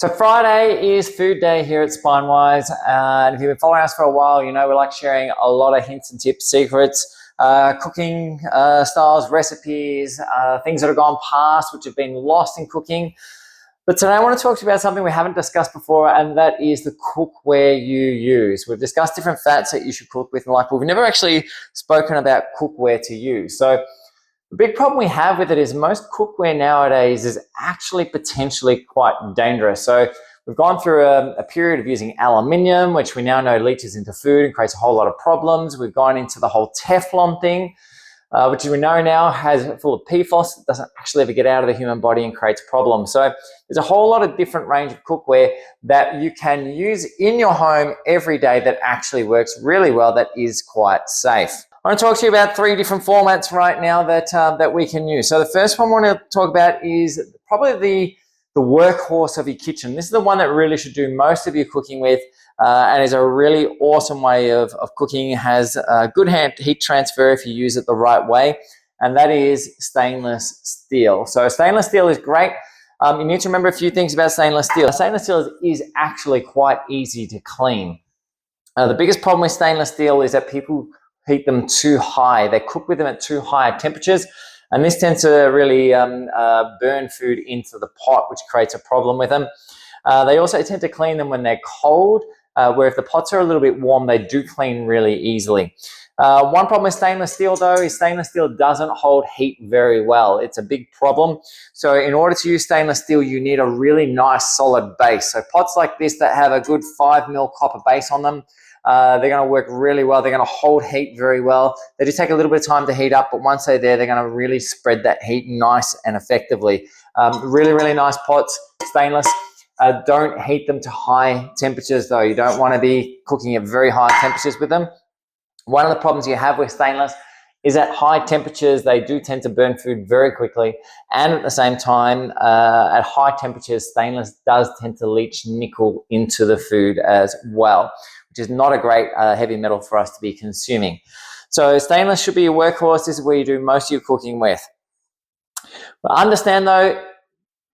So Friday is food day here at Spinewise, and if you've been following us for a while, you know we like sharing a lot of hints and tips, secrets, cooking styles, recipes, things that have gone past, which have been lost in cooking. But today I want to talk to you about something we haven't discussed before, and that is the cookware you use. We've discussed different fats that you should cook with, and like we've never actually spoken about cookware to use. So the big problem we have with it is most cookware nowadays is actually potentially quite dangerous. So we've gone through a period of using aluminium, which we now know leaches into food and creates a whole lot of problems. We've gone into the whole Teflon thing, which we know now has full of PFOS. It doesn't actually ever get out of the human body and creates problems. So there's a whole lot of different range of cookware that you can use in your home every day that actually works really well, that is quite safe. I want to talk to you about three different formats right now that we can use. So the first one I want to talk about is probably the workhorse of your kitchen. This is the one that really should do most of your cooking with, and is a really awesome way of cooking. It has good heat transfer if you use it the right way, and that is stainless steel. So stainless steel is great. You need to remember a few things about stainless steel. Stainless steel is actually quite easy to clean. The biggest problem with stainless steel is that people heat them too high. They cook with them at too high temperatures, and this tends to really burn food into the pot, which creates a problem with them. They also tend to clean them when they're cold, where if the pots are a little bit warm, they do clean really easily. One problem with stainless steel, though, is stainless steel doesn't hold heat very well. It's a big problem. So in order to use stainless steel, you need a really nice solid base. So pots like this that have a good 5mm copper base on them, they're going to work really well. They're going to hold heat very well. They do take a little bit of time to heat up, but once they're there, they're going to really spread that heat nice and effectively. Really, really nice pots, stainless. Don't heat them to high temperatures, though. You don't want to be cooking at very high temperatures with them. One of the problems you have with stainless is at high temperatures, they do tend to burn food very quickly. And at the same time, at high temperatures, stainless does tend to leach nickel into the food as well, which is not a great heavy metal for us to be consuming. So stainless should be your workhorse. This is where you do most of your cooking with. But understand, though,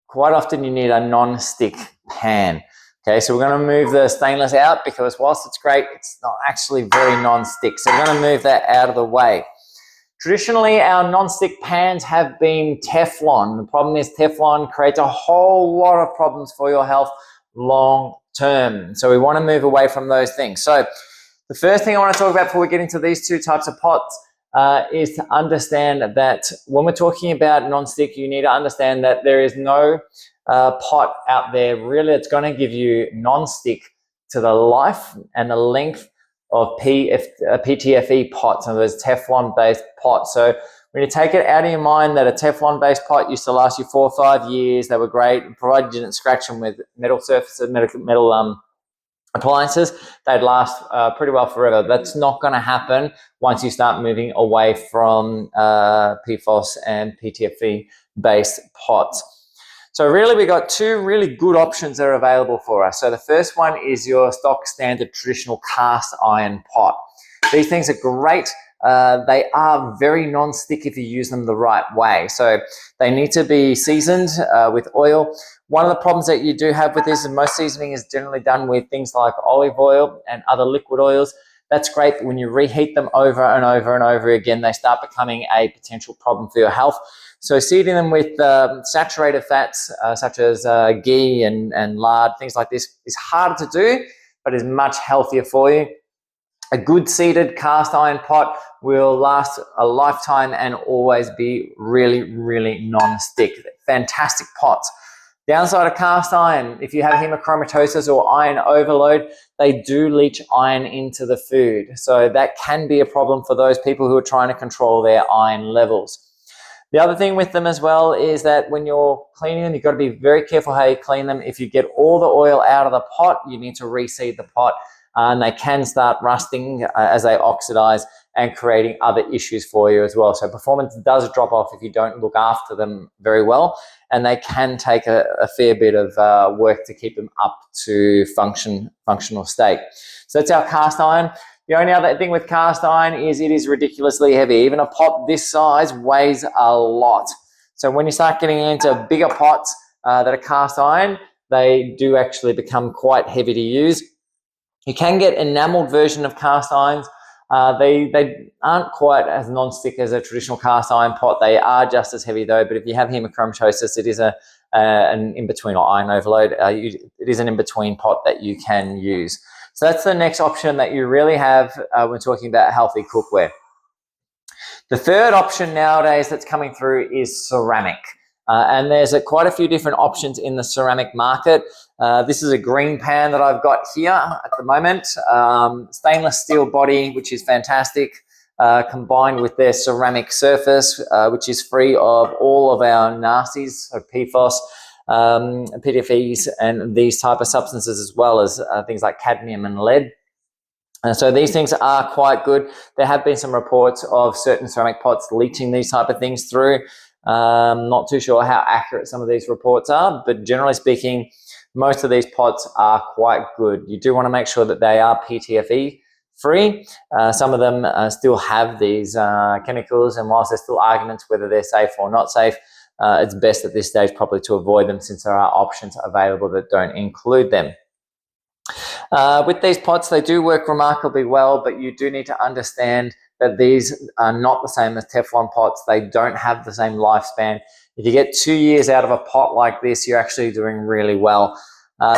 quite often you need a non-stick pan. Okay, so we're going to move the stainless out because whilst it's great, it's not actually very non-stick. So we're going to move that out of the way. Traditionally, our non-stick pans have been Teflon. The problem is Teflon creates a whole lot of problems for your health long term. So we want to move away from those things. So the first thing I want to talk about before we get into these two types of pots is to understand that when we're talking about non-stick, you need to understand that there is no pot out there really that's going to give you non-stick to the life and the length of PTFE pots, and those Teflon-based pots. So when you take it out of your mind that a Teflon-based pot used to last you 4 or 5 years, they were great, provided you didn't scratch them with metal surfaces, metal appliances, they'd last pretty well forever. That's not going to happen once you start moving away from PFOS and PTFE-based pots. So really, we've got two really good options that are available for us. So the first one is your stock standard traditional cast iron pot. These things are great. They are very non-stick if you use them the right way. So they need to be seasoned with oil. One of the problems that you do have with this, and most seasoning is generally done with things like olive oil and other liquid oils. That's great, but when you reheat them over and over and over again, they start becoming a potential problem for your health. So seasoning them with saturated fats such as ghee and lard, things like this, is harder to do, but is much healthier for you. A good seated cast iron pot will last a lifetime and always be really, really non-stick. Fantastic pots. Downside of cast iron, if you have hemochromatosis or iron overload, they do leach iron into the food. So that can be a problem for those people who are trying to control their iron levels. The other thing with them as well is that when you're cleaning them, you've got to be very careful how you clean them. If you get all the oil out of the pot, you need to reseed the pot, and they can start rusting as they oxidize and creating other issues for you as well. So performance does drop off if you don't look after them very well, and they can take a fair bit of work to keep them up to functional state. So that's our cast iron. The only other thing with cast iron is it is ridiculously heavy. Even a pot this size weighs a lot. So when you start getting into bigger pots that are cast iron, they do actually become quite heavy to use. You can get enameled version of cast irons. They aren't quite as non-stick as a traditional cast iron pot. They are just as heavy though, but if you have hemochromatosis, it is an in-between, or iron overload. It is an in-between pot that you can use. So that's the next option that you really have when talking about healthy cookware. The third option nowadays that's coming through is ceramic. And there's quite a few different options in the ceramic market. This is a green pan that I've got here at the moment. Stainless steel body, which is fantastic, combined with their ceramic surface, which is free of all of our nasties, so PFOS, PTFEs, and these type of substances, as well as things like cadmium and lead. And so these things are quite good. There have been some reports of certain ceramic pots leaching these type of things through. Not too sure how accurate some of these reports are, but generally speaking, most of these pots are quite good. You do want to make sure that they are PTFE free. Some of them still have these chemicals, and whilst there's still arguments whether they're safe or not safe, it's best at this stage probably to avoid them, since there are options available that don't include them. With these pots, they do work remarkably well, but you do need to understand that these are not the same as Teflon pots. They don't have the same lifespan. If you get 2 years out of a pot like this, you're actually doing really well.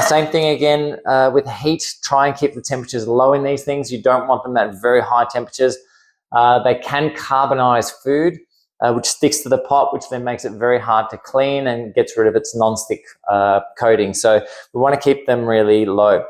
Same thing again with heat. Try and keep the temperatures low in these things. You don't want them at very high temperatures. They can carbonize food, which sticks to the pot, which then makes it very hard to clean and gets rid of its non-stick coating. So we want to keep them really low.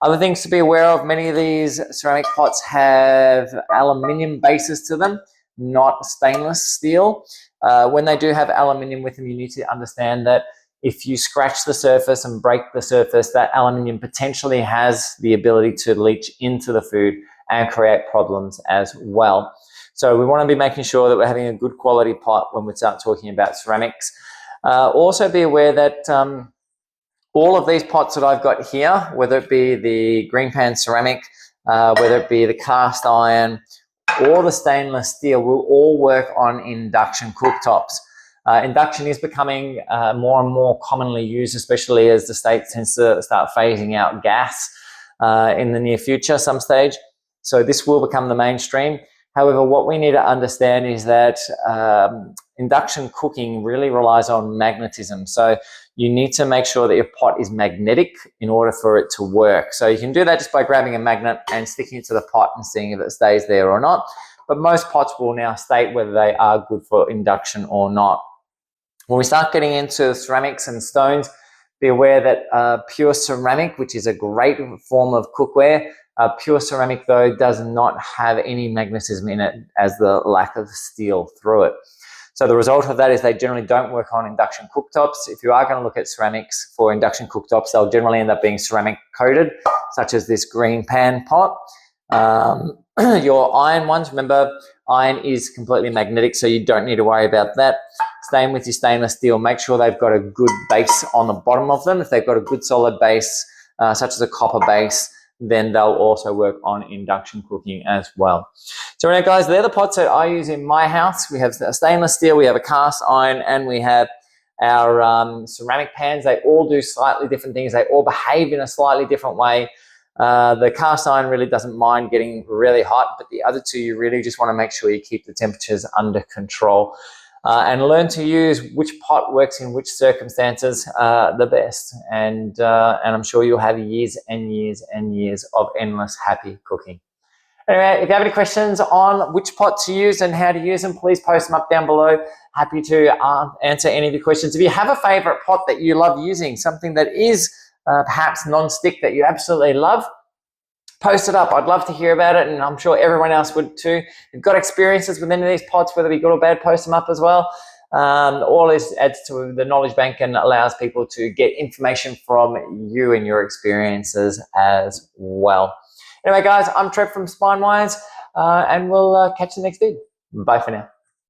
Other things to be aware of: many of these ceramic pots have aluminium bases to them, not stainless steel. When they do have aluminium with them, you need to understand that if you scratch the surface and break the surface, that aluminium potentially has the ability to leach into the food and create problems as well. So we want to be making sure that we're having a good quality pot when we start talking about ceramics. Also be aware that all of these pots that I've got here, whether it be the green pan ceramic, whether it be the cast iron or the stainless steel, will all work on induction cooktops. Induction is becoming more and more commonly used, especially as the state tends to start phasing out gas in the near future, some stage. So this will become the mainstream. However, what we need to understand is that induction cooking really relies on magnetism. So you need to make sure that your pot is magnetic in order for it to work. So you can do that just by grabbing a magnet and sticking it to the pot and seeing if it stays there or not. But most pots will now state whether they are good for induction or not. When we start getting into ceramics and stones, be aware that pure ceramic, which is a great form of cookware, pure ceramic though does not have any magnetism in it, as the lack of steel through it. So the result of that is they generally don't work on induction cooktops. If you are going to look at ceramics for induction cooktops, they'll generally end up being ceramic coated, such as this green pan pot. Your iron ones, remember, iron is completely magnetic, so you don't need to worry about that. Same with your stainless steel. Make sure they've got a good base on the bottom of them. If they've got a good solid base, such as a copper base, then they'll also work on induction cooking as well. So right now, guys, they're the pots that I use in my house. We have a stainless steel, we have a cast iron, and we have our ceramic pans. They all do slightly different things. They all behave in a slightly different way. The cast iron really doesn't mind getting really hot, but the other two, you really just want to make sure you keep the temperatures under control. And learn to use which pot works in which circumstances the best. And I'm sure you'll have years and years and years of endless happy cooking. Anyway, if you have any questions on which pot to use and how to use them, please post them up down below. Happy to answer any of your questions. If you have a favorite pot that you love using, something that is perhaps non-stick that you absolutely love, post it up. I'd love to hear about it, and I'm sure everyone else would too. If you've got experiences with any of these pots, whether they be good or bad, post them up as well. All this adds to the knowledge bank and allows people to get information from you and your experiences as well. Anyway, guys, I'm Trev from Spinewise, and we'll catch you next vid. Bye for now.